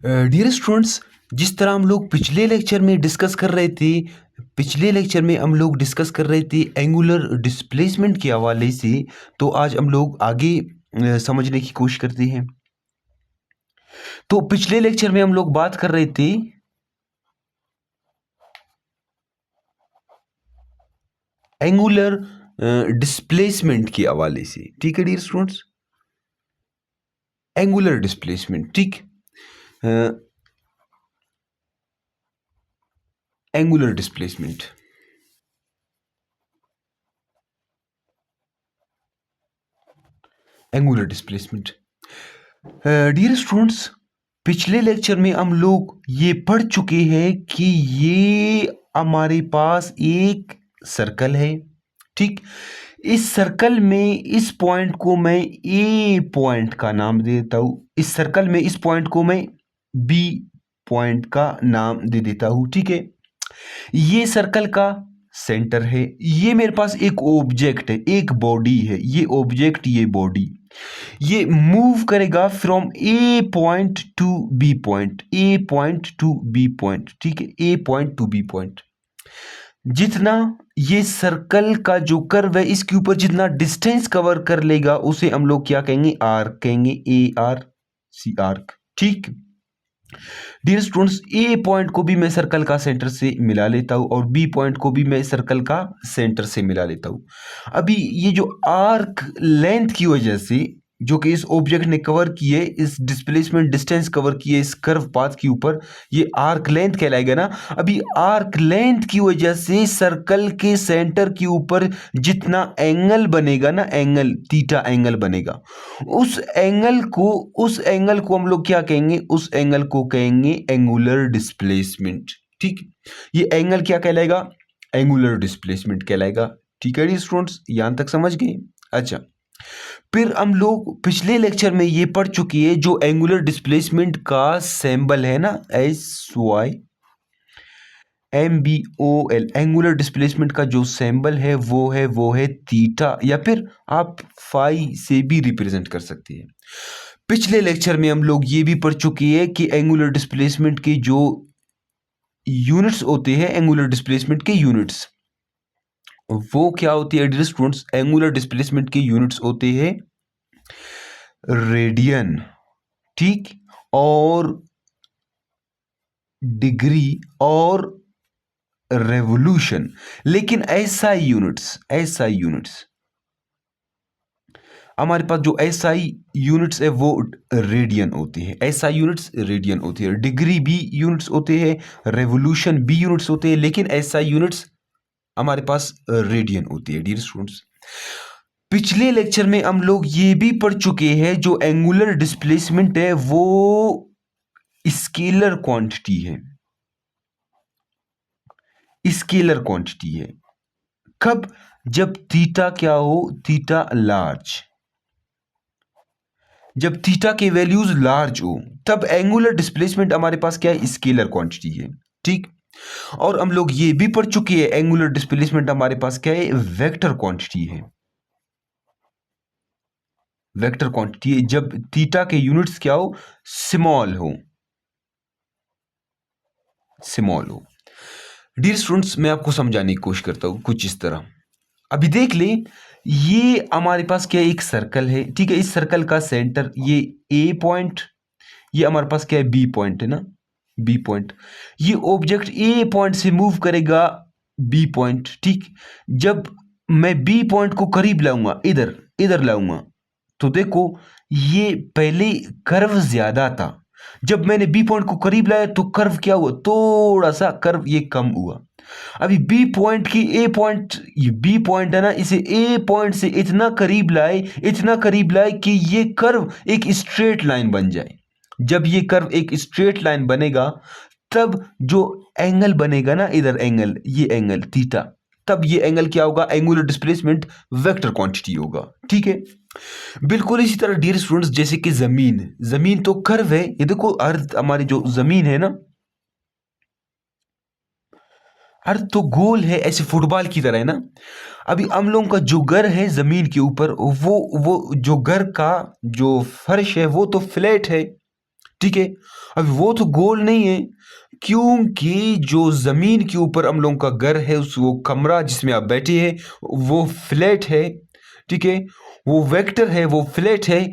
Dear students, जिस तरह हम लोग पिछले लेक्चर में डिस्कस कर रहे थे, एंगुलर डिस्प्लेसमेंट के हवाले से। तो आज हम लोग आगे समझने की कोशिश करते हैं। तो पिछले लेक्चर में हम लोग बात कर रहे थे एंगुलर डिस्प्लेसमेंट के हवाले से। ठीक है डियर स्टूडेंट्स, एंगुलर डिस्प्लेसमेंट। ठीक, angular displacement. Angular displacement dear students, पिछले लेक्चर में हम लोग ये पढ़ चुके हैं कि ये हमारे पास एक सर्कल है। ठीक, इस सर्कल में इस पॉइंट को मैं ए पॉइंट का नाम दे देता हूं, इस सर्कल में इस पॉइंट को मैं बी पॉइंट का नाम दे देता हूं। ठीक है, ये सर्कल का सेंटर है। ये मेरे पास एक ऑब्जेक्ट है, एक बॉडी है। ये ऑब्जेक्ट, ये बॉडी, ये मूव करेगा from a point to b point, a point to b point. ठीक है, a point to b point. जितना ये सर्कल का जो कर्व है, इसके ऊपर जितना डिस्टेंस कवर कर लेगा उसे हम लोग क्या कहेंगे? आर्क कहेंगे, ए आर सी, आर्क। ठीक डियर स्टूडेंट्स, ए पॉइंट को भी मैं सर्कल का सेंटर से मिला लेता हूं और बी पॉइंट को भी मैं सर्कल का सेंटर से मिला लेता हूं। अभी ये जो आर्क लेंथ की वजह से, जो कि इस ऑब्जेक्ट ने कवर किए, इस डिस्प्लेसमेंट डिस्टेंस कवर किए इस कर्व पाथ के ऊपर, ये आर्क लेंथ कहलाएगा ना। अभी आर्क लेंथ की वजह से सर्कल के सेंटर के ऊपर जितना एंगल बनेगा ना, एंगल थीटा एंगल बनेगा, उस एंगल को हम लोग क्या कहेंगे? उस एंगल को कहेंगे एंगुलर डिस्प्लेसमेंट। ठीक, ये एंगल क्या कहलाएगा? एंगुलर डिस्प्लेसमेंट कहलाएगा। ठीक है स्टूडेंट्स, यहां तक समझ गए? अच्छा, फिर हम लोग पिछले लेक्चर में ये पढ़ चुके हैं, जो एंगुलर डिस्प्लेसमेंट का सिंबल है ना, SY MBOL, एंगुलर डिस्प्लेसमेंट का जो सिंबल है वो है थीटा, या फिर आप फाई से भी रिप्रेजेंट कर सकते हैं। पिछले लेक्चर में हम लोग ये भी पढ़ चुके हैं कि एंगुलर डिस्प्लेसमेंट के जो यूनिट्स होते हैं, एंगुलर डिस्प्लेसमेंट के यूनिट्स, वो क्या होती है डियर स्टूडेंट्स? एंगुलर डिस्प्लेसमेंट के यूनिट्स होते हैं रेडियन, ठीक, और डिग्री और रेवोल्यूशन। लेकिन SI यूनिट्स हमारे पास जो SI यूनिट्स है वो रेडियन होते हैं। SI यूनिट्स रेडियन होती है, डिग्री भी यूनिट्स होते हैं, रेवोल्यूशन भी यूनिट्स होते हैं, लेकिन SI यूनिट्स हमारे पास रेडियन होती है डियर स्टूडेंट्स। पिछले लेक्चर में हम लोग ये भी पढ़ चुके हैं, जो एंगुलर डिस्प्लेसमेंट है वो स्केलर क्वांटिटी है, स्केलर क्वांटिटी है। कब? जब थीटा क्या हो? Theta large. जब थीटा के वैल्यूज लार्ज हो तब एंगुलर डिस्प्लेसमेंट हमारे पास क्या है? स्केलर क्वांटिटी है। ठीक, और हम लोग ये भी पढ़ चुके हैं, एंगुलर डिस्प्लेसमेंट हमारे पास क्या है? वेक्टर क्वांटिटी है। वेक्टर क्वांटिटी है जब थीटा के यूनिट्स क्या हो? स्मॉल हो, स्मॉल हो। डियर स्टूडेंट्स, मैं आपको समझाने की कोशिश करता हूं कुछ इस तरह। अभी देख ले, ये हमारे पास क्या है? एक सर्कल है। ठीक है, इस सर्कल का सेंटर ये ए पॉइंट, ये हमारे पास क्या है? बी पॉइंट है ना, बी पॉइंट। ये ऑब्जेक्ट ए पॉइंट से मूव करेगा बी पॉइंट। ठीक, जब मैं बी पॉइंट को करीब लाऊंगा, इधर इधर लाऊंगा, तो देखो ये पहले कर्व ज्यादा था। जब मैंने बी पॉइंट को करीब लाया तो कर्व क्या हुआ? थोड़ा सा कर्व ये कम हुआ। अभी बी पॉइंट की ए पॉइंट, ये बी पॉइंट है ना, इसे ए पॉइंट से इतना करीब लाए, इतना करीब लाए कि ये कर्व एक स्ट्रेट लाइन बन जाए। जब ये कर्व एक स्ट्रेट लाइन बनेगा तब जो एंगल बनेगा ना, इधर एंगल, ये एंगल थीटा, तब ये एंगल क्या होगा? एंगुलर डिस्प्लेसमेंट वेक्टर क्वांटिटी होगा। ठीक है, बिल्कुल इसी तरह डियर स्टूडेंट्स, जैसे कि जमीन तो कर्व है। ये देखो अर्थ, हमारी जो जमीन है ना, अर्थ तो गोल है, ऐसे फुटबॉल की तरह है ना। अभी हम लोगों का जो घर है जमीन के ऊपर, वो जो घर का जो फर्श है वो तो फ्लैट है। ठीक है। अब वो तो गोल नहीं है, क्योंकि जो जमीन के ऊपर हम लोगों का घर है, उस वो कमरा जिसमें आप बैठे हैं वो फ्लैट है, ठीक है। वो वेक्टर है, वो फ्लैट है,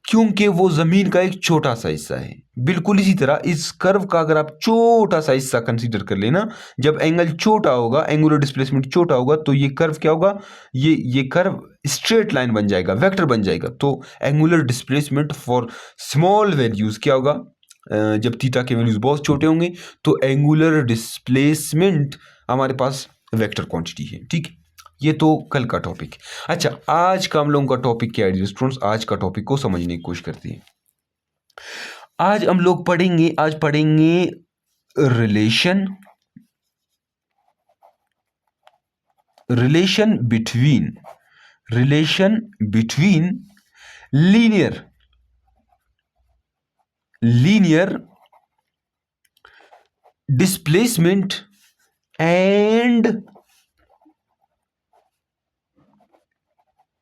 क्योंकि वो जमीन का एक छोटा सा हिस्सा है। बिल्कुल इसी तरह इस कर्व का अगर आप छोटा सा हिस्सा कंसीडर कर लेना, जब एंगल छोटा होगा, एंगुलर डिस्प्लेसमेंट छोटा होगा, तो ये कर्व क्या होगा, ये कर्व स्ट्रेट लाइन बन जाएगा, वेक्टर बन जाएगा। तो angular displacement for small values क्या होगा, जब थीटा के वैल्यूज बहुत छोटे होंगे तो एंगुलर डिस्प्लेसमेंट हमारे पास वेक्टर क्वांटिटी है, ठीक। ये तो कल का टॉपिक। अच्छा, आज का हम लोगों का टॉपिक क्या है स्टूडेंट्स, आज का टॉपिक को समझने की कोशिश करते हैं। आज हम लोग पढ़ेंगे relation between linear displacement and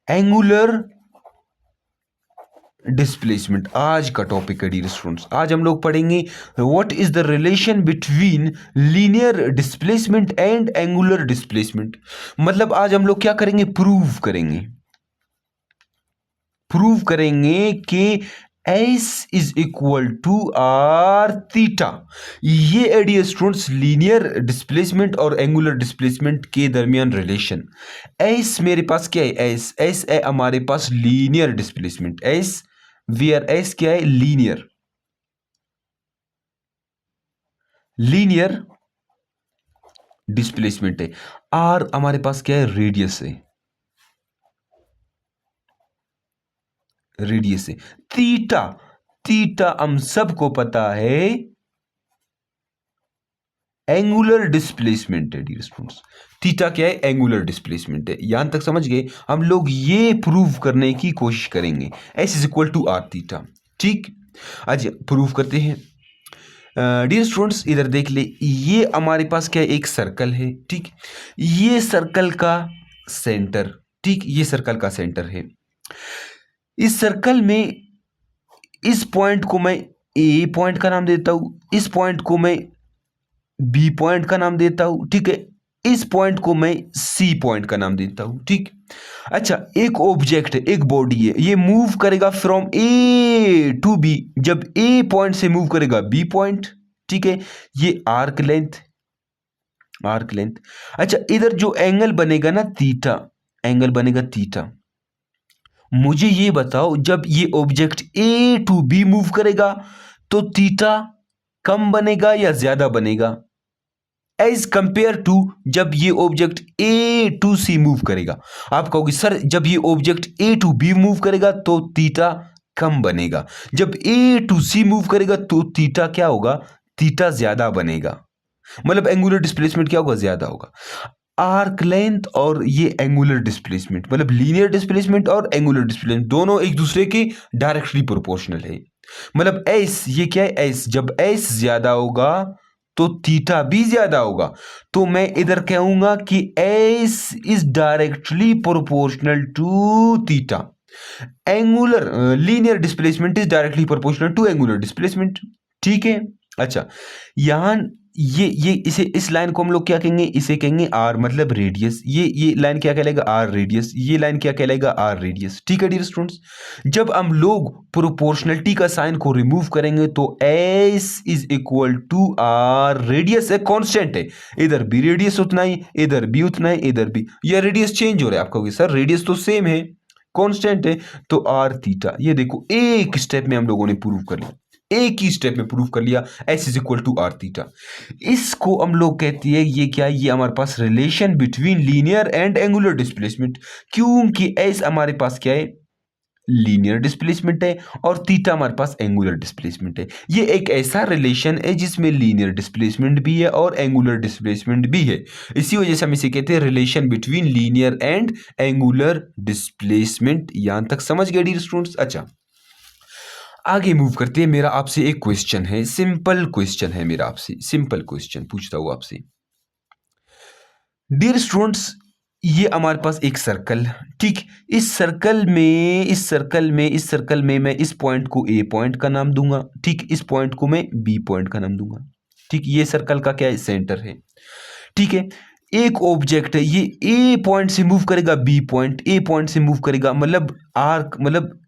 angular displacement. आज का टॉपिक है डियर स्टूडेंट्स। आज हम लोग पढ़ेंगे what is the relation between linear displacement and angular displacement. मतलब आज हम लोग क्या करेंगे, प्रूव करेंगे कि S is equal to r theta. ये है डियर स्टूडेंट्स लीनियर डिस्प्लेसमेंट और एंगुलर डिस्प्लेसमेंट के दरमियान रिलेशन। S मेरे पास क्या है, S है हमारे पास लीनियर डिस्प्लेसमेंट, वेयर S क्या है, लीनियर डिस्प्लेसमेंट है। R हमारे पास क्या है, रेडियस है। थीटा हम सबको पता है एंगुलर डिस्प्लेसमेंट है डियर स्टूडेंट्स। थीटा क्या है, एंगुलर डिस्प्लेसमेंट है। यहां तक समझ गए। हम लोग ये प्रूव करने की कोशिश करेंगे S is equal to r theta, ठीक। आज प्रूव करते हैं डियर स्टूडेंट्स। इधर देख ले, ये हमारे पास क्या है, एक सर्कल है, ठीक। ये सर्कल का सेंटर, ठीक, ये सर्कल का सेंटर है। इस सर्कल में इस पॉइंट को मैं ए पॉइंट का नाम देता हूं, इस पॉइंट को मैं बी पॉइंट का नाम देता हूं, ठीक है। इस पॉइंट को मैं सी पॉइंट का नाम देता हूं, ठीक। अच्छा, एक ऑब्जेक्ट है, एक बॉडी है, ये मूव करेगा फ्रॉम ए टू बी। जब ए पॉइंट से मूव करेगा बी पॉइंट, ठीक है। ये आर्क लेंथ। अच्छा, इधर जो एंगल बनेगा ना थीटा, मुझे ये बताओ, जब ये object a to b move करेगा तो थीटा कम बनेगा या ज्यादा बनेगा, एज कंपेयर टू जब ये object a to c move करेगा। आप कहोगे सर, जब ये object a to b move करेगा तो थीटा कम बनेगा, जब ए टू सी मूव करेगा तो थीटा क्या होगा, थीटा ज्यादा बनेगा। मतलब एंगुलर डिस्प्लेसमेंट क्या होगा, ज्यादा होगा। आर्क लेंथ और ये एंगुलर डिस्प्लेसमेंट, मतलब लीनियर डिस्प्लेसमेंट और एंगुलर डिस्प्लेसमेंट दोनों एक दूसरे के डायरेक्टली प्रोपोर्शनल है। मतलब एस, ये क्या है, एस, जब एस ज्यादा होगा तो थीटा भी ज्यादा होगा। तो मैं इधर कहूंगा कि s is directly proportional to theta. Angular linear displacement is directly proportional to angular displacement, ठीक है। अच्छा, यहां ये इसे, इस लाइन को हम लोग क्या कहेंगे, इसे कहेंगे आर, मतलब रेडियस। ये लाइन क्या कहलाएगा, आर रेडियस। ये लाइन क्या कहलाएगा, आर रेडियस, ठीक है डियर स्टूडेंट्स। जब हम लोग प्रोपोर्शनलिटी का साइन को रिमूव करेंगे तो s is equal to r, radius है, कांस्टेंट है, इधर भी रेडियस उतना ही, इधर भी उतना ही, इधर भी। यह रेडियस चेंज हो रहा है, आप कहोगे सर रेडियस तो सेम है, कांस्टेंट है, तो आर थीटा। ये देखो, एक स्टेप में हम लोगों ने प्रूव कर लिया, एक ही स्टेप में प्रूव कर लिया, s is equal to r theta. इसको हम लोग कहते हैं, ये क्या है, ये हमारे पास relation between linear and angular displacement. क्योंकि एस हमारे पास क्या है, लीनियर डिस्प्लेसमेंट है, और थीटा हमारे पास एंगुलर डिस्प्लेसमेंट है। ये एक ऐसा रिलेशन है जिसमें लीनियर डिस्प्लेसमेंट भी है और एंगुलर डिस्प्लेसमेंट भी है। इसी वजह से हम इसे कहते हैं relation between linear and angular displacement. यहां तक समझ गए डियर स्टूडेंट्स। अच्छा, आगे मूव करते हैं। मेरा आपसे एक क्वेश्चन है, सिंपल क्वेश्चन है मेरा आपसे, सिंपल क्वेश्चन पूछता हूं आपसे डियर स्टूडेंट्स। ये हमारे पास एक सर्कल, ठीक। इस सर्कल में मैं इस पॉइंट को ए पॉइंट का नाम दूंगा, ठीक। इस पॉइंट को मैं बी पॉइंट का नाम दूंगा, ठीक। ये सर्कल का क्या है, सेंटर है, ठीक है। एक ऑब्जेक्ट है, ये ए पॉइंट से मूव करेगा बी पॉइंट, ए पॉइंट से मूव करेगा, मतलब आर्क, मतलब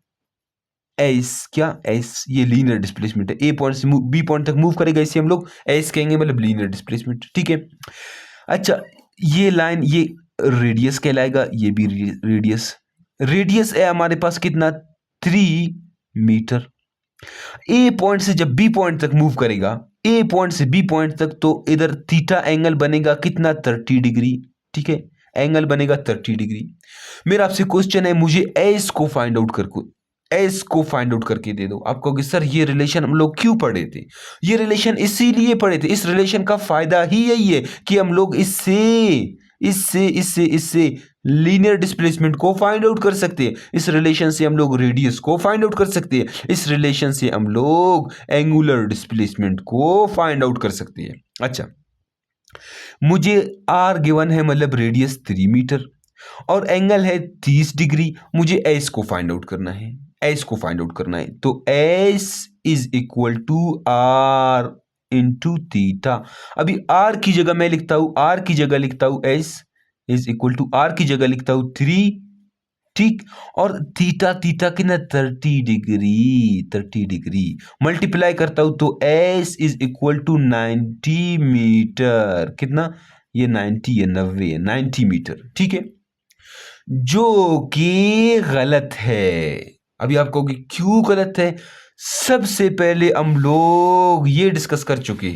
एस, क्या एस, ये लीनियर डिस्प्लेसमेंट है। ए पॉइंट से बी पॉइंट तक मूव करेगा, इसे हम लोग एस कहेंगे, मतलब लीनियर डिस्प्लेसमेंट, ठीक है। अच्छा, ये लाइन ये रेडियस कहलाएगा, ये भी रेडियस। रेडियस है हमारे पास कितना, 3 मीटर। ए पॉइंट से जब बी पॉइंट तक मूव करेगा, ए पॉइंट से बी पॉइंट तक, तो इधर थीटा एंगल बनेगा कितना, 30 डिग्री, ठीक है। एंगल बनेगा 30 डिग्री। मेरा आपसे क्वेश्चन है, मुझे एस को फाइंड आउट करके दे दो। आप कहोगे सर ये रिलेशन हम लोग क्यों पढ़े थे, ये रिलेशन इसीलिए पढ़े थे, इस रिलेशन का फायदा ही यही है कि हम लोग इससे लीनियर डिस्प्लेसमेंट को फाइंड आउट कर सकते हैं, इस रिलेशन से हम लोग रेडियस को फाइंड आउट कर सकते हैं, इस रिलेशन से हम लोग एंगुलर डिस्प्लेसमेंट को फाइंड आउट कर सकते हैं। अच्छा, मुझे आर गिवन है, मतलब रेडियस 3 मीटर और एंगल है 30 डिग्री। मुझे एस को फाइंड आउट करना है, तो s is equal to r into theta. अभी आर की जगह मैं लिखता हूं s is equal to r की जगह लिखता हूं 3, ठीक। और थीटा कितना, 30 डिग्री मल्टीप्लाई करता हूं तो s is equal to 90 metre. कितना, ये 90 है, 90 है, 90 मीटर, ठीक है। जो कि गलत है। अभी आप कहोगे क्यों गलत है। सबसे पहले हम लोग ये डिस्कस कर चुके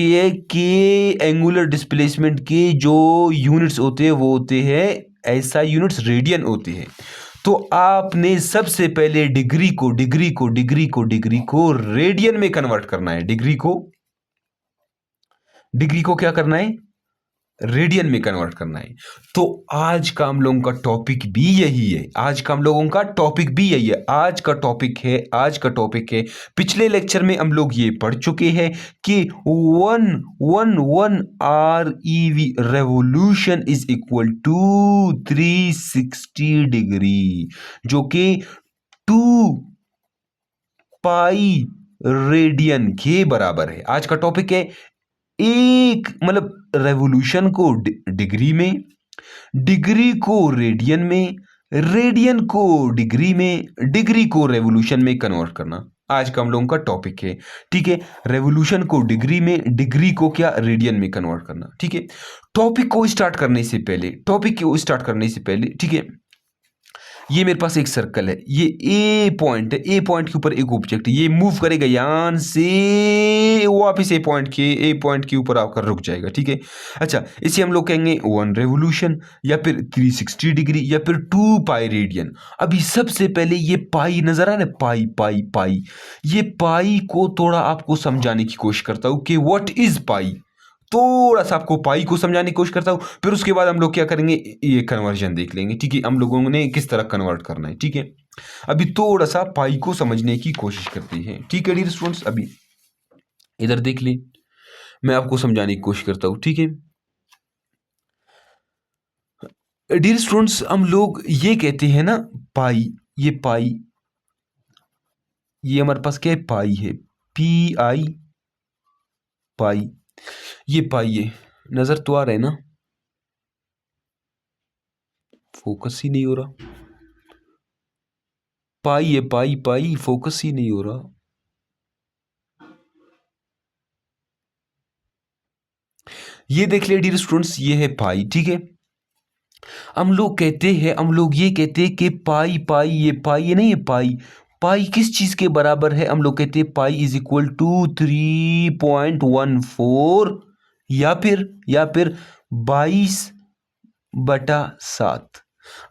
हैं कि एंगुलर डिस्प्लेसमेंट के जो यूनिट्स होते हैं वो होते हैं ऐसा यूनिट्स रेडियन होते हैं। तो आपने सबसे पहले डिग्री को रेडियन में कन्वर्ट करना है, डिग्री को क्या करना है, रेडियन में कन्वर्ट करना है। तो आज का हम लोगों का टॉपिक भी यही है, आज का टॉपिक है। पिछले लेक्चर में हम लोग ये पढ़ चुके हैं कि 1 ReV revolution is equal to 360 degree, जो कि 2 पाई रेडियन के बराबर है। आज का टॉपिक है एक, मतलब रेवोल्यूशन को डिग्री में, डिग्री को रेडियन में, रेडियन को डिग्री में, डिग्री को रेवोल्यूशन में कन्वर्ट करना। आज का हम लोगों का टॉपिक है, ठीक है। रेवोल्यूशन को डिग्री में, डिग्री को क्या, रेडियन में कन्वर्ट करना, ठीक है। टॉपिक को स्टार्ट करने से पहले, ठीक है, ये मेरे पास एक सर्कल है, ये ए पॉइंट है, ए पॉइंट के ऊपर एक ऑब्जेक्ट है, ये मूव करेगा यहां से वापिस ए पॉइंट के ऊपर आकर रुक जाएगा, ठीक है। अच्छा, इसे हम लोग कहेंगे 1 रेवोल्यूशन या फिर 360 डिग्री या फिर 2 पाई रेडियन। अभी सबसे पहले ये पाई नजर आ रहा है, पाई, ये पाई को थोड़ा आपको समझाने की कोशिश करता हूं कि व्हाट इज पाई। थोड़ा सा आपको पाई को समझाने की कोशिश करता हूं, फिर उसके बाद हम लोग क्या करेंगे, ये कन्वर्जन देख लेंगे, ठीक है। हम लोगों ने किस तरह कन्वर्ट करना है, ठीक है। अभी थोड़ा सा पाई को समझने की कोशिश करते हैं, ठीक है डियर स्टूडेंट्स। अभी इधर देख ले, मैं आपको समझाने की कोशिश करता हूं, ठीक है। डियर स्टूडेंट्स, हम लोग ये कहते हैं ना पाई, ये हमारे पास क्या है, पाई है, PI, पाई, ये पाई है, नजर तो आ रहा है ना, फोकस ही नहीं हो रहा, पाई है, पाई, फोकस ही नहीं हो रहा। ये देख ले डियर स्टूडेंट्स, ये है पाई, ठीक है। हम लोग ये कहते हैं कि पाई, ये पाई है, नहीं ये पाई किस चीज के बराबर है, हम लोग कहते हैं पाई इज इक्वल टू 3.14 या फिर 22/7।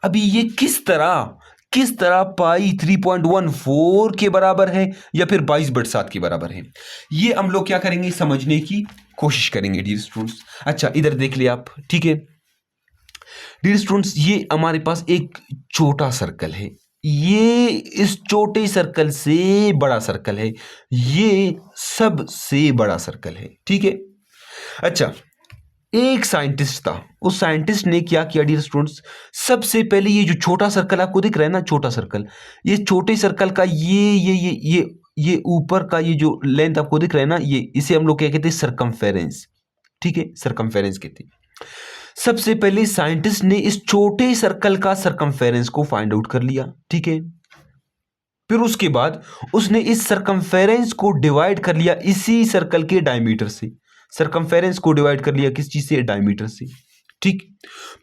अभी ये किस तरह पाई 3.14 के बराबर है या फिर 22/7 के बराबर है, ये हम लोग क्या करेंगे, समझने की कोशिश करेंगे डियर स्टूडेंट्स। अच्छा, इधर देख लिया आप, ठीक है डियर स्टूडेंट्स, ये हमारे पास एक छोटा सर्कल है, ये इस छोटे सर्कल से बड़ा सर्कल है, ये सबसे बड़ा सर्कल है, ठीक है। अच्छा, एक साइंटिस्ट था, उस साइंटिस्ट ने क्या किया डियर स्टूडेंट्स, सबसे पहले ये जो छोटा सर्कल आपको दिख रहा है ना, छोटा सर्कल, ये छोटे सर्कल का ये ऊपर का ये जो लेंथ आपको दिख रहा है ना, ये इसे हम लोग क्या कहते हैं, सरकमफेरेंस। ठीक है, सरकमफेरेंस कहते हैं। सबसे पहले साइंटिस्ट ने इस छोटे सर्कल का सरकमफेरेंस को फाइंड आउट कर लिया। ठीक है, फिर उसके बाद उसने इस सरकमफेरेंस को डिवाइड कर लिया इसी सर्कल के डायमीटर से। सरकमफेरेंस को डिवाइड कर लिया किस चीज से, डायमीटर से। ठीक,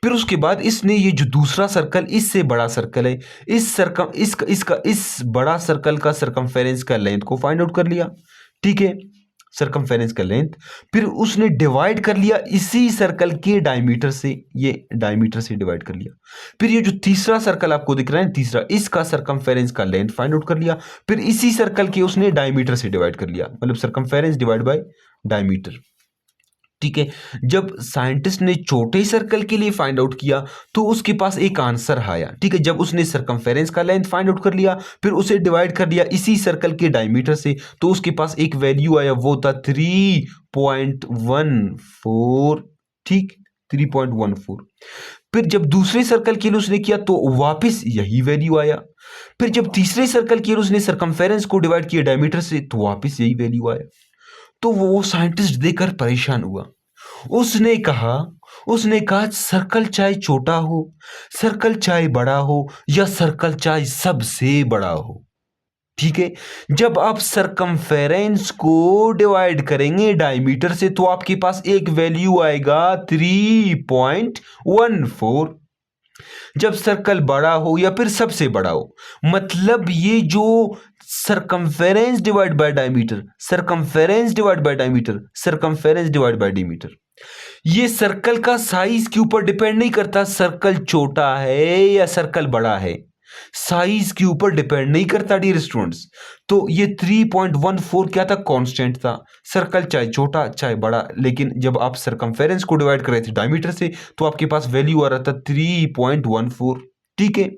फिर उसके बाद इसने ये जो दूसरा सर्कल, इससे बड़ा सर्कल है, इस सर्कम इसका इसका इस बड़ा सर्कल का सरकमफेरेंस का लेंथ को फाइंड आउट कर लिया। ठीक है, सरकमफेरेंस का लेंथ, फिर उसने डिवाइड कर लिया इसी सर्कल के डायमीटर से, ये डायमीटर से डिवाइड कर लिया। फिर ये जो तीसरा सर्कल आपको दिख रहा है, तीसरा, इसका सरकमफेरेंस का लेंथ फाइंड आउट कर लिया, फिर इसी सर्कल के उसने डायमीटर से डिवाइड कर लिया, मतलब सरकमफेरेंस डिवाइड बाय डायमीटर। ठीक है, जब साइंटिस्ट ने छोटे सर्कल के लिए फाइंड आउट किया तो उसके पास एक आंसर आया। ठीक है, जब उसने सरकमफेरेंस का लेंथ फाइंड आउट कर लिया, फिर उसे डिवाइड कर दिया इसी सर्कल के डायमीटर से, तो उसके पास एक वैल्यू आया, वो था 3.14। ठीक, 3.14। फिर जब दूसरे सर्कल के लिए उसने किया तो वापस यही वैल्यू आया। फिर जब तीसरे सर्कल के लिए उसने सरकमफेरेंस को डिवाइड किया डायमीटर से, तो वापस यही वैल्यू आया। तो वो साइंटिस्ट देखकर परेशान हुआ। उसने कहा सर्कल चाहे छोटा हो, सर्कल चाहे बड़ा हो, या सर्कल चाहे सबसे बड़ा हो, ठीक है, जब आप सरकमफेरेंस को डिवाइड करेंगे डायमीटर से तो आपके पास एक वैल्यू आएगा 3.14। जब सर्कल बड़ा हो या फिर सबसे बड़ा हो, मतलब ये जो circumference divide by diameter, circumference divide by diameter, circumference divide by diameter, ये सर्कल का साइज के ऊपर डिपेंड नहीं करता, सर्कल छोटा है या सर्कल बड़ा है, साइज के ऊपर डिपेंड नहीं करता डियर स्टूडेंट्स। तो ये 3.14 क्या था, कांस्टेंट था, सर्कल चाहे छोटा चाहे बड़ा, लेकिन जब आप सरकमफेरेंस को डिवाइड कर रहे थे डायमीटर से तो आपके पास वैल्यू आ रहा था 3.14। ठीक है,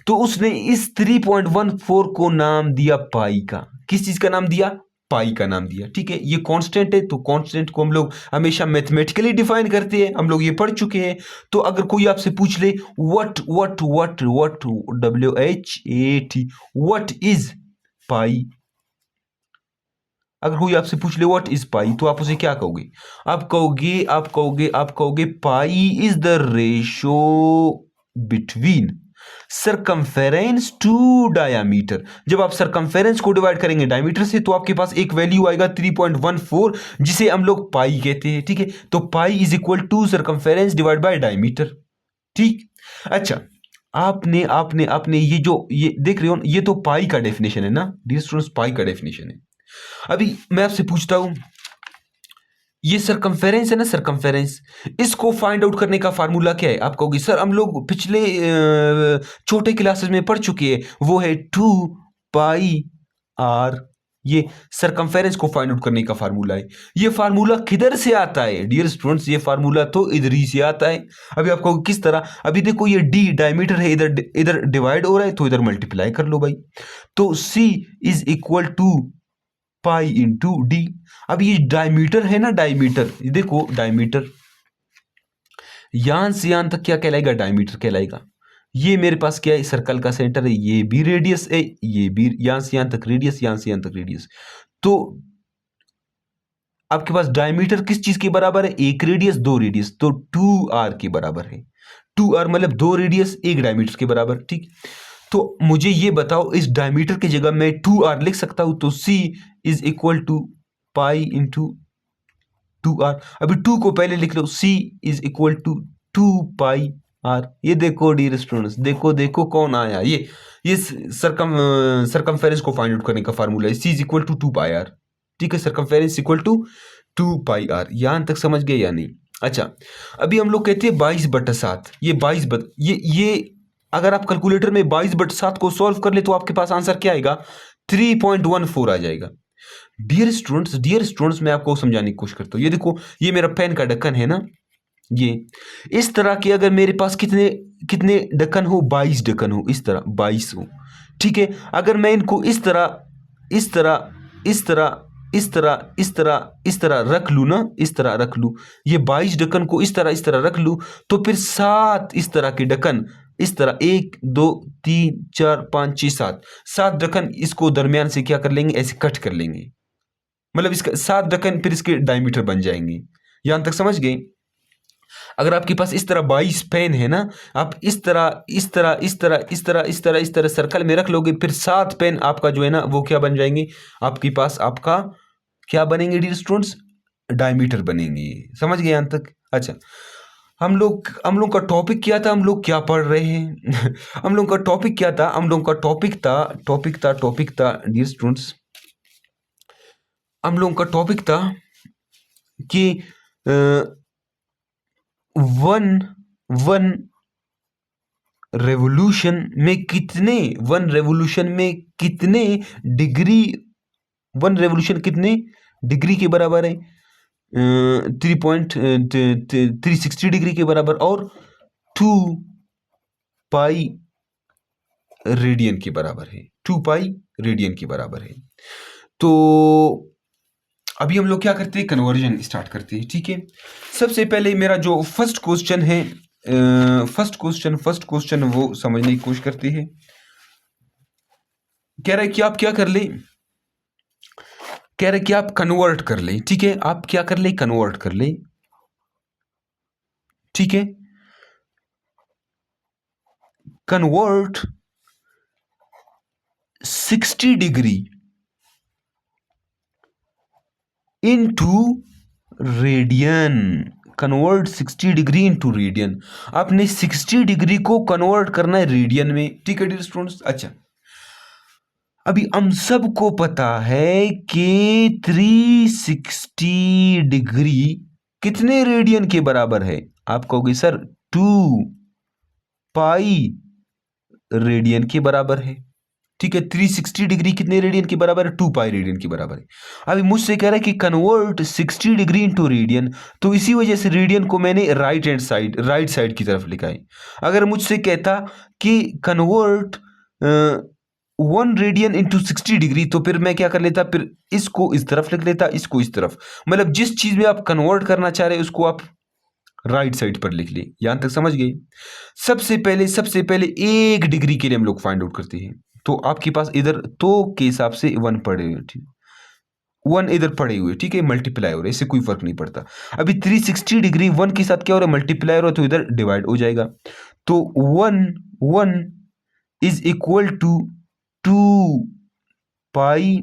तो उसने इस 3.14 को नाम दिया पाई का। किस चीज का नाम दिया, पाई का नाम दिया। ठीक है, ये कांस्टेंट है तो कांस्टेंट को हम लोग हमेशा मैथमेटिकली डिफाइन करते हैं, हम लोग ये पढ़ चुके हैं। तो अगर कोई आपसे पूछ ले what WHAT what is pi, अगर कोई आपसे पूछ ले व्हाट इज पाई तो आप उसे क्या कहोगे, आप कहोगे pi is the ratio between circumference to diameter. जब आप सरकमफेरेंस को डिवाइड करेंगे डायमीटर से तो आपके पास एक वैल्यू आएगा 3.14, जिसे हम लोग पाई कहते हैं। ठीक है, तो pi is equal to circumference divide by diameter. ठीक, अच्छा, आपने आपने आपने ये देख रहे हो, ये तो पाई का डेफिनेशन है ना डियर स्टूडेंट्स, पाई का डेफिनेशन है। अभी मैं आपसे पूछता हूं, ये सरकमफेरेंस है ना, सरकमफेरेंस, इसको फाइंड आउट करने का फार्मूला क्या है? आप कहोगे सर हम लोग पिछले छोटे क्लासेस में पढ़ चुके हैं, वो है 2πr। ये सरकमफेरेंस को फाइंड आउट करने का फार्मूला है। ये फार्मूला किधर से आता है डियर स्टूडेंट्स? ये फार्मूला तो इधर ही से आता है। अभी आप कहोगे किस तरह? अभी देखो ये डी डायमीटर है, इधर इधर डिवाइड हो रहा है तो इधर मल्टीप्लाई कर लो भाई। तो c is equal to pi into d. अब ये डायमीटर है ना, डायमीटर, ये देखो डायमीटर, यहां से यहां तक क्या कहलाएगा, डायमीटर कहलाएगा। ये मेरे पास क्या है, सर्कल का सेंटर है, ये भी रेडियस है, ये भी यहां से यहां तक रेडियस, यहां से यहां तक रेडियस। तो आपके पास डायमीटर किस चीज के बराबर है, एक रेडियस दो रेडियस, तो 2r के बराबर है। 2r मतलब दो रेडियस एक डायमीटर के बराबर। ठीक, तो मुझे ये बताओ इस डायमीटर की जगह मैं 2r लिख सकता हूं, तो c is equal to pi into 2r। अभी 2 को पहले लिख लो, c is equal to 2πr। ये देखो डियर स्टूडेंट्स, देखो देखो कौन आया, ये सरकमफेरेंस को फाइंड आउट करने का फार्मूला है, c is equal to 2πr। ठीक है, सरकमफेरेंस इक्वल टू 2πr। यहां तक समझ गए या नहीं? अच्छा, अभी हम लोग कहते हैं 22/7, ये अगर आप कैलकुलेटर में 22/7 को सॉल्व कर ले तो आपके पास आंसर क्या आएगा, 3.14 आ जाएगा। डियर स्टूडेंट्स मैं आपको समझाने की कोशिश करता हूँ। ये देखो, ये मेरा पेन का ढक्कन है ना, ये इस तरह के अगर मेरे पास कितने कितने ढक्कन हो, 22 ढक्कन हो, इस तरह 22 हो। ठीक है, अगर मैं इनको इस तरह इस तरह रख लूँ ना, इस तरह रख लूँ, ये 22 ढक्कन को इस तरह रख लूँ, तो फिर 7 इस तरह के ढक्कन, इस तरह 1 2 3 4 5 6 7 ढक्कन इसको दरमियान से क्या कर लेंगे, ऐसे कट कर लेंगे। मतलब इसका 7 ढक्कन फिर इसके डायमीटर बन जाएंगे। यहां तक समझ गए? अगर आपके पास इस तरह 22 पेन है ना, आप इस तरह सर्कल में रख लोगे, फिर 7 पेन आपका जो है ना वो क्या बन जाएंगे, आपके पास आपका क्या बनेंगे डियर स्टूडेंट्स, डायमीटर बनेंगे। समझ गए यहां तक? अच्छा, हम लोग का टॉपिक क्या था, हम लोग क्या पढ़ रहे हैं हम लोग का टॉपिक क्या था, हम लोग का टॉपिक था डियर स्टूडेंट्स, हम लोग का टॉपिक था कि वन रेवोल्यूशन में कितने डिग्री, वन रेवोल्यूशन कितने डिग्री के बराबर है, 360 डिग्री के बराबर, और 2 पाई रेडियन के बराबर है, 2 पाई रेडियन के बराबर है। तो अभी हम लोग क्या करते हैं, कन्वर्जन स्टार्ट करते हैं। ठीक है, सबसे पहले मेरा जो फर्स्ट क्वेश्चन है, फर्स्ट क्वेश्चन वो समझने की कोशिश करते हैं। कह रहा है कि आप क्या कर ले, कह रहे कि आप कन्वर्ट कर ले। ठीक है, आप क्या कर ले, कन्वर्ट कर ले। ठीक है, convert 60 degree into radian, convert 60 degree into radian. आपने 60 डिग्री को कन्वर्ट करना है रेडियन में। ठीक है डियर स्टूडेंट्स। अच्छा, अभी हम सबको पता है कि 360 डिग्री कितने रेडियन के बराबर है, आप कहोगे सर 2 पाई रेडियन के बराबर है। ठीक है, 360 डिग्री कितने रेडियन के बराबर है, 2 पाई रेडियन के बराबर है। अभी मुझसे कह रहा है कि कन्वर्ट 60 डिग्री इनटू रेडियन, तो इसी वजह से रेडियन को मैंने राइट साइड की तरफ लिखा है। अगर मुझसे कहता कि कन्वर्ट 1 रेडियन इंटू 60 डिग्री, तो फिर मैं क्या कर लेता, फिर इसको इस तरफ लिख लेता, इसको इस तरफ। मतलब जिस चीज में आप कन्वर्ट करना चाह रहे हैं उसको आप राइट साइड पर लिख ले। यहां तक समझ गए? सबसे पहले 1 डिग्री के लिए हम लोग फाइंड आउट करते हैं। तो आपके पास इधर तो के हिसाब से 1 पड़े हुए, ठीक, 1 इधर पड़े हुए, ठीक है, मल्टीप्लाई हो रहे, इससे कोई फर्क नहीं पड़ता। अभी 360 डिग्री 1 के साथ क्या हो रहा है, मल्टीप्लाई हो रहा है, तो इधर डिवाइड हो जाएगा। तो 1 is equal to 2 pi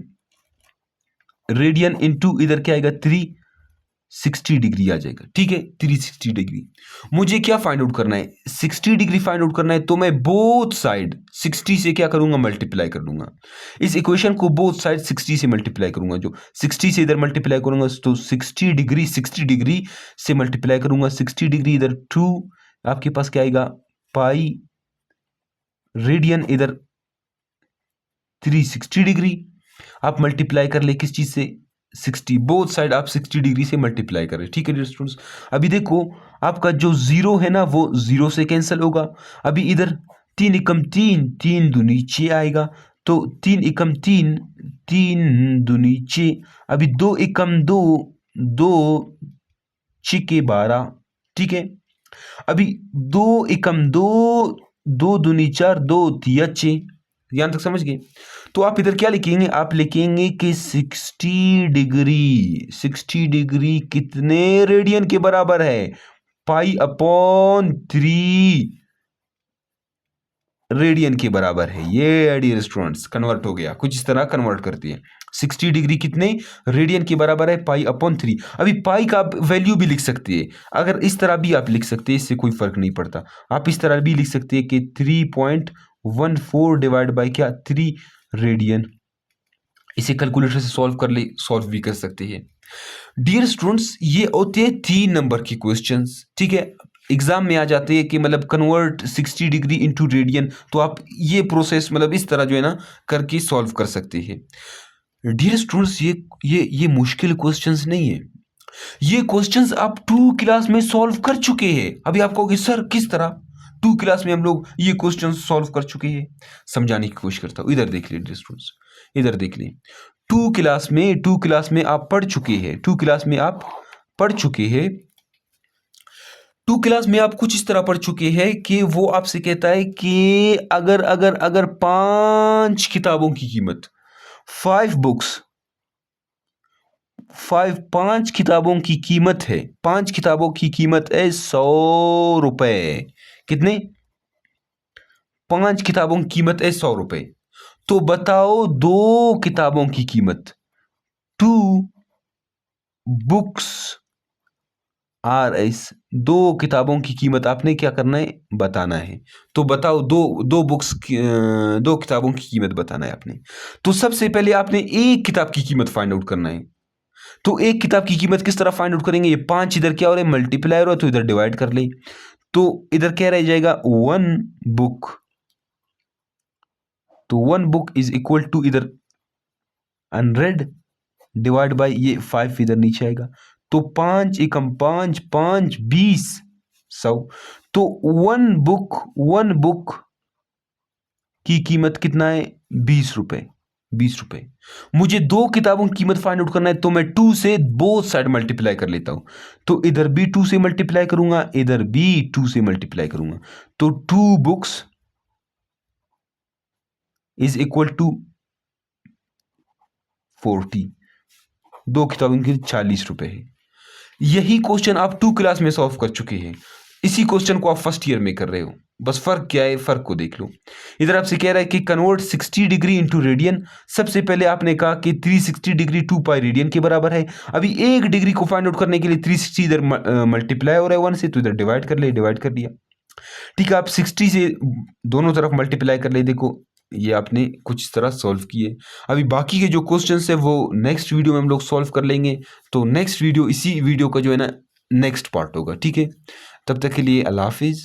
radian into इधर क्या आएगा, 360 डिग्री आ जाएगा। ठीक है, 360 डिग्री। मुझे क्या फाइंड आउट करना है, 60 डिग्री फाइंड आउट करना है, तो मैं बोथ साइड 60 से क्या करूंगा, मल्टीप्लाई कर दूंगा। इस इक्वेशन को बोथ साइड 60 से मल्टीप्लाई करूंगा। जो 60 से इधर मल्टीप्लाई करूंगा तो 60 डिग्री से मल्टीप्लाई करूंगा, 60 डिग्री इधर 2, आपके पास क्या आएगा, पाई रेडियन इधर 360 डिग्री। आप मल्टीप्लाई कर ले किस चीज से, 60, बोथ साइड आप 60 डिग्री से मल्टीप्लाई करें। ठीक है डियर स्टूडेंट्स। अभी देखो आपका जो 0 है ना वो 0 से कैंसिल होगा। अभी इधर 3 एकम 3, 3 दूनी 6 आएगा, तो 3 एकम 3, 3 दूनी 6। अभी 2 एकम 2, 2 6 12। ठीक है, अभी 2 एकम 2, 2 दूनी 4, 2 तिया 6। यहां तक समझ गए? तो आप इधर क्या लिखेंगे, आप लिखेंगे कि 60 डिग्री कितने रेडियन के बराबर है, पाई अपॉन 3 रेडियन के बराबर है। ये डियर स्टूडेंट्स कन्वर्ट हो गया, कुछ इस तरह कन्वर्ट करती है। 60 डिग्री कितने रेडियन के बराबर है, पाई अपॉन 3। अभी पाई का वैल्यू भी लिख सकते हैं, अगर इस तरह भी आप लिख सकते हैं, इससे कोई फर्क नहीं पड़ता। आप इस तरह भी लिख सकते हैं कि 3.14 डिवाइड बाई क्या, 3 रेडियन। इसे कैलकुलेटर से सॉल्व भी कर सकते हैं। डियर स्टूडेंट्स, ये होते हैं 3 नंबर की क्वेश्चंस। ठीक है, एग्जाम में आ जाते हैं कि मतलब कन्वर्ट 60 डिग्री इनटू रेडियन, तो आप ये प्रोसेस मतलब इस तरह जो है ना करके सॉल्व कर सकते हैं। डियर स्टूडेंट्स, ये मुश्किल क्वेश्चंस नहीं है, ये क्वेश्चंस आप 2 क्लास में सॉल्व कर चुके हैं। अभी आप कहोगे सर किस तरह, 2 क्लास में हम लोग ये क्वेश्चन सॉल्व कर चुके हैं। समझाने की कोशिश करता हूँ, इधर देख लीजिए स्टूडेंट्स, इधर देख लीजिए। टू क्लास में आप पढ़ चुके हैं, टू क्लास में आप पढ़ चुके हैं, टू क्लास में आप कुछ इस तरह पढ़ चुके हैं कि वो आपसे कहता है कि अगर अगर अगर 5 किताबों की कीमत, 5 बुक्स, 5 किताबों की कीमत है, 5 किताबों की कीमत है 100 रुपए। कितने? 5 किताबों की कीमत है 100 रुपए। तो बताओ 2 किताबों की कीमत, 2 बुक्स आर एस, 2 किताबों की कीमत आपने क्या करना है? बताना है। तो बताओ दो किताबों की कीमत बताना है आपने। तो सबसे पहले आपने एक किताब की कीमत फाइंड आउट करना है। तो एक किताब की कीमत किस तरह फाइंड आउट करेंगे? ये 5 इधर क्या हो रहा है? मल्टीप्लाई हो रहा है, तो इधर डिवाइड कर ले। तो इधर क्या रह जाएगा? 1 बुक। तो 1 बुक इज इक्वल टू इधर 100 डिवाइड बाई ये 5 इधर नीचे आएगा। तो 5 एकम 5, 5 20, 100। तो 1 बुक की कीमत कितना है? 20 रुपए, 20 रुपए। मुझे 2 किताबों की कीमत फाइंड आउट करना है, तो मैं 2 से बोथ साइड मल्टीप्लाई कर लेता हूं। तो इधर भी 2 से मल्टीप्लाई करूंगा, इधर भी 2 से मल्टीप्लाई करूंगा। तो 2 बुक्स इज इक्वल टू 40। 2 किताबों की 40 रुपए है। यही क्वेश्चन आप 2 क्लास में सॉल्व कर चुके हैं। इसी क्वेश्चन को आप फर्स्ट ईयर में कर रहे हो। बस फर्क क्या है? फर्क को देख लो। इधर आपसे कह रहा है कि कन्वर्ट 60 डिग्री इंटू रेडियन। सबसे पहले आपने कहा कि 360 डिग्री 2 पाई रेडियन के बराबर है। अभी 1 डिग्री को फाइंड आउट करने के लिए 360 इधर मल्टीप्लाई हो रहा है 1 से, तो इधर डिवाइड कर ले, डिवाइड कर दिया। ठीक है, आप 60 से दोनों तरफ मल्टीप्लाई कर ले। देखो ये आपने कुछ इस तरह सॉल्व किए। अभी बाकी के जो क्वेश्चंस है वो नेक्स्ट वीडियो में हम लोग सॉल्व कर लेंगे। तो नेक्स्ट वीडियो, इसी वीडियो का जो है ना नेक्स्ट पार्ट होगा। ठीक है, तब तक के लिए अल्लाह हाफिज़।